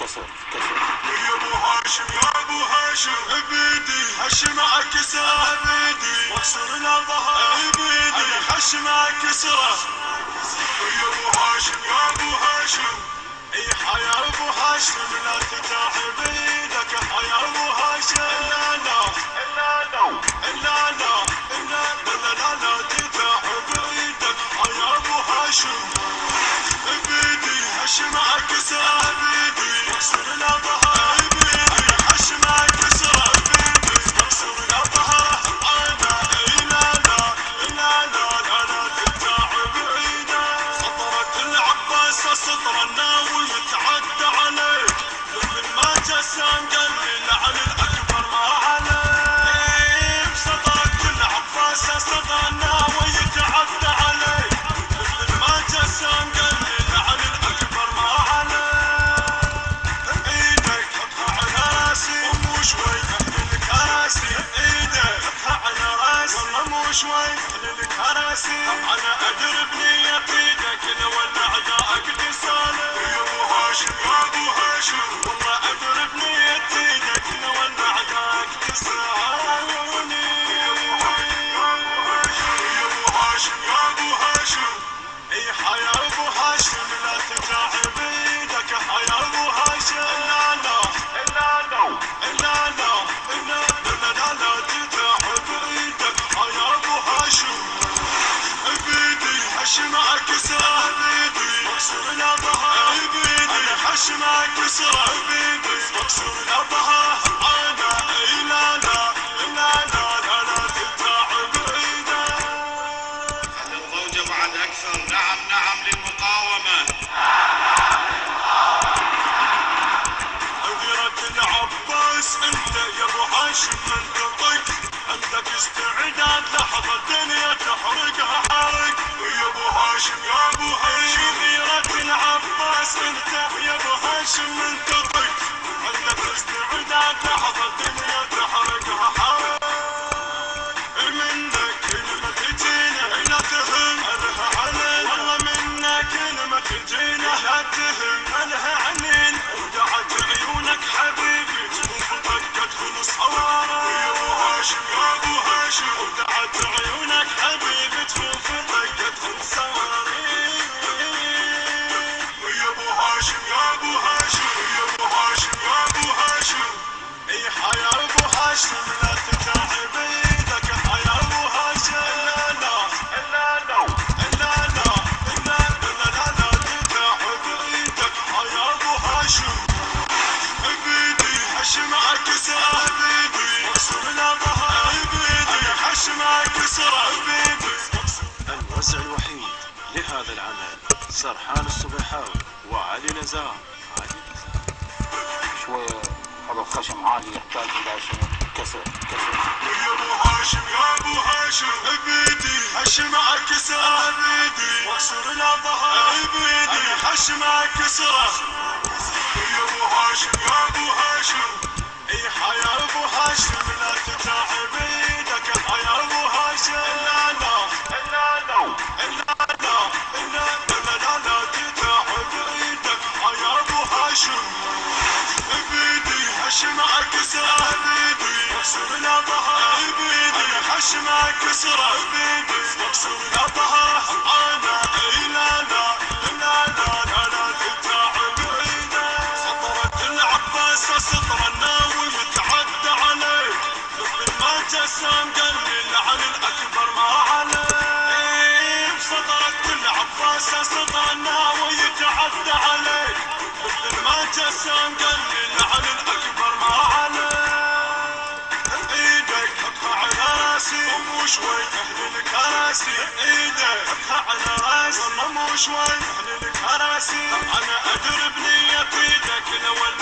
كسر يا ابو هاشم يا ابو هاشم بيدي هشم عكسره بيدي واكسر الظهر بيدي هشم عكسره يا ابو هاشم يا ابو هاشم اي حيا ابو هاشم لا تتاح بيدك حيا ابو هاشم لا لا لا لا لا لا لا تتاح بيدك حيا ابو هاشم بيدي هشم عكسره بيدي واكسر الظهر بيدي هشم عكسره بيدي واكسر الظهر انا لا لا لا لا لا تتاح بعيده سطرت العباس سطر الناوي يتعدى عليه مثل ما جسام قال لي لعن الاكبر ما عليه سطرت العباس سطر الناوي يتعدى عليه مثل ما جسام قال لي لعن الاكبر ما عليه ايدك حطها على راسي ومو شوي اهل الكراسي ايدك حطها على راسي والله مو شوي اهل الكراسي انا ادري بنية ايدك لو ان اعدائك لسانه يا ابو هاشم يا ابو هاشم والله ادري بنية ايدك لو ان اعدائك لساني يا ابو هاشم يا ابو هاشم اي حيا ابو هاشم لا تتاح بيدك حيا ابو هاشم لا لا لا لا لا لا لا تتاح بيدك حيا ابو هاشم بيدي هشم عكسره بيدي واكسر الظهر بيدي هشم عكسره بيدي واكسر الظهر انا لا لا لا لا لا تتاح بعيده الضوجة بعد أكثر. نعم نعم للمقاومة. غيرة العباس انت يا ابو هاشم منطقك عندك استعداد لحظة الدنيا تحرقها حرق يا ابو هاشم يا ابو هاشم غيرة العباس انت يا ابو هاشم منطقك عندك استعداد لحظة الدنيا تحرقها حرق منك كلمة تجينا لا تهم لها عنين والله منك كلمة تجينا لا تهم لها عنين ودعت عيونك حبيبي تشوف طقة خلص حوارة يا ابو هاشم يا ابو هاشم ودعت عيونك حبيبي تشوف طقة خلص حوارة يا ابو هاشم يا ابو هاشم يا ابو هاشم يا ابو هاشم اي حيا ابو هاشم لا تتاح بيدك حيا ابو هاشم لا لا لا لا لا لا لا تتاح بيدك حيا ابو هاشم بيدي هشم عكسره بيدي واكسر الظهر بيدي هشم عكسره بيدي الوزع الوحيد لهذا العمل سرحان الصبيحاوي وعلي نزار. شوية هذا الخشم عالي يحتاج إلى شنو كسر يا ابو هاشم يا ابو هاشم بيدي هشم عكسره بيدي واكسر الظهر بيدي هشم عكسره يا ابو هاشم يا ابو هاشم اي حيا ابو هاشم لا تتاح بيدك حيا ابو هاشم لا لا لا لا لا لا تتاح بيدك حيا ابو هاشم بيدي هشم عكسره بيدي واكسر الظهر بيدي هشم عكسره بيدي واكسر الظهر انا لا لا لا لا لا تتاح بعيده سطرت العباس سطر الناوي يتعدى عليه مثل ما جسام قال لي لعن الاكبر ما عليه سطرت العباس سطر الناوي يتعدى عليه مثل ما جسام قال لي لعن الاكبر ما عليه ايدك حطها على راسي ومو شوي اهل الكراسي ايدك حطها على راسي والله مو شوي اهل الكراسي انا ادري بنية ايدك لو ان